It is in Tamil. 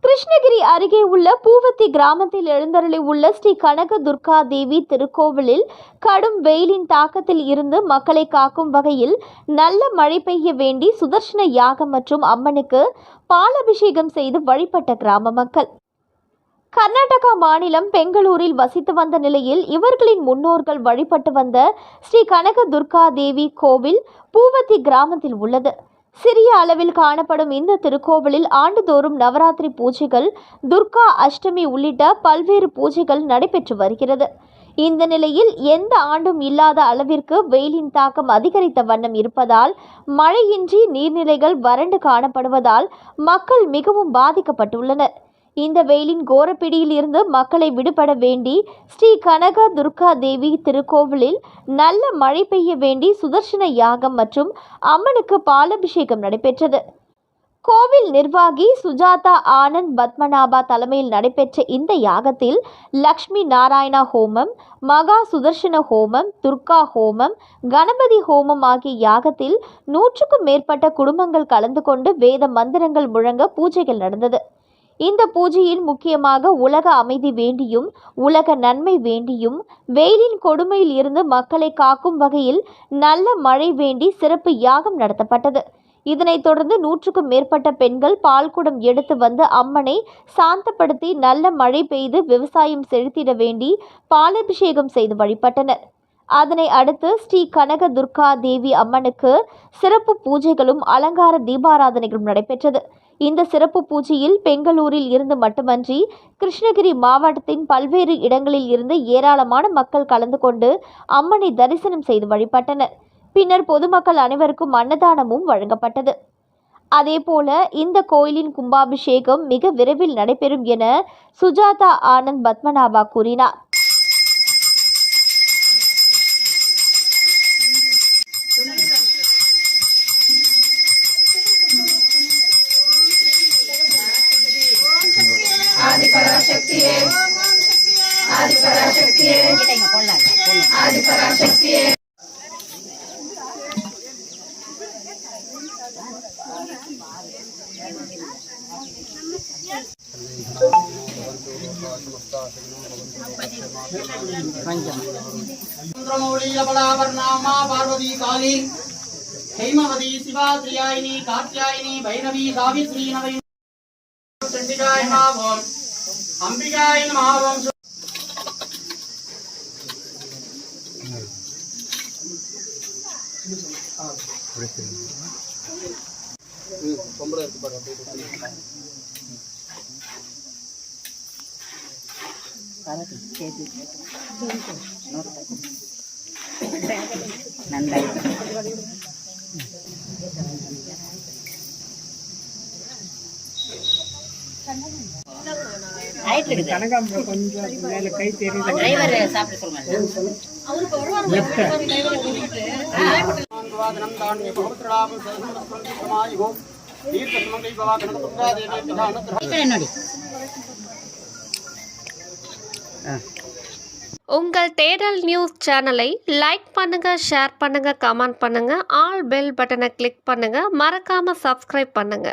கிருஷ்ணகிரி அருகே உள்ள பூவத்தி கிராமத்தில் எழுந்தருளி உள்ள ஸ்ரீ கனக துர்கா தேவி திருக்கோவிலில் கடும் வெயிலின் தாக்கத்தில் இருந்து மக்களை காக்கும் வகையில் நல்ல மழை பெய்ய வேண்டி சுதர்சன யாகம் மற்றும் அம்மனுக்கு பாலபிஷேகம் செய்து வழிபட்ட கிராம மக்கள். கர்நாடகா மாநிலம் பெங்களூரில் வசித்து வந்த நிலையில் இவர்களின் முன்னோர்கள் வழிபட்டு வந்த ஸ்ரீ கனக துர்கா தேவி கோவில் பூவத்தி கிராமத்தில் உள்ளது. சிறிய அளவில் காணப்படும் இந்த திருக்கோவிலில் ஆண்டுதோறும் நவராத்திரி பூஜைகள், துர்கா அஷ்டமி உள்ளிட்ட பல்வேறு பூஜைகள் நடைபெற்று வருகிறது. இந்த நிலையில் எந்த ஆண்டும் இல்லாத அளவிற்கு வெயிலின் தாக்கம் அதிகரித்த வண்ணம் இருப்பதால் மழையின்றி நீர்நிலைகள் வறண்டு காணப்படுவதால் மக்கள் மிகவும் பாதிக்கப்பட்டுள்ளனர். இந்த வெயிலின் கோரப்பிடியில் இருந்து மக்களை விடுபட வேண்டி ஸ்ரீ கனக துர்கா தேவி திருக்கோவிலில் நல்ல மழை பெய்ய வேண்டி சுதர்சன யாகம் மற்றும் அம்மனுக்கு பாலபிஷேகம் நடைபெற்றது. கோவில் நிர்வாகி சுஜாதா ஆனந்த் பத்மநாபா தலைமையில் நடைபெற்ற இந்த யாகத்தில் லக்ஷ்மி நாராயணா ஹோமம், மகா சுதர்சன ஹோமம், துர்கா ஹோமம், கணபதி ஹோமம் ஆகிய யாகத்தில் 100க்கும் மேற்பட்ட குடும்பங்கள் கலந்து கொண்டு வேத மந்திரங்கள் முழங்க பூஜைகள் நடந்தது. இந்த பூஜையில் முக்கியமாக உலக அமைதி வேண்டியும் உலக நன்மை வேண்டியும் வெயிலின் கொடுமையில் இருந்து மக்களை காக்கும் வகையில் நல்ல மழை வேண்டி சிறப்பு யாகம் நடத்தப்பட்டது. இதனைத் தொடர்ந்து 100க்கும் மேற்பட்ட பெண்கள் பால்குடம் எடுத்து வந்து அம்மனை சாந்தப்படுத்தி நல்ல மழை பெய்து விவசாயம் செழித்திட வேண்டி பாலபிஷேகம் செய்து வழிபட்டனர். அதனை அடுத்து ஸ்ரீ கனக துர்கா தேவி அம்மனுக்கு சிறப்பு பூஜைகளும் அலங்கார தீபாராதனைகளும் நடைபெற்றது. இந்த சிறப்பு பூஜையில் பெங்களூரில் இருந்து மட்டுமன்றி கிருஷ்ணகிரி மாவட்டத்தின் பல்வேறு இடங்களில் இருந்து ஏராளமான மக்கள் கலந்து கொண்டு அம்மனை தரிசனம் செய்து வழிபட்டனர். பின்னர் பொதுமக்கள் அனைவருக்கும் அன்னதானமும் வழங்கப்பட்டது. அதேபோல இந்த கோயிலின் கும்பாபிஷேகம் மிக விரைவில் நடைபெறும் என சுஜாதா ஆனந்த் பத்மநாபா கூறினார். आदिपराशक्तिये आदिपराशक्तिये आदिपराशक्तिये चंद्रमौळीलबलावर्णामा पार्वती काली हेमवती शिवा त्रियायिनी कात्यायिनी भैरवी सावित्री नवै चंडिकाय नमः अंबिकाय नमः கனகாம்பரம் கொஞ்சம் மேல கை தெரியுது. உங்கள் தேடல் நியூஸ் சேனலை லைக் பண்ணுங்க, ஷேர் பண்ணுங்க, கமெண்ட் பண்ணுங்க, ஆல் பெல் பட்டனை கிளிக் பண்ணுங்க, மறக்காம சப்ஸ்கிரைப் பண்ணுங்க.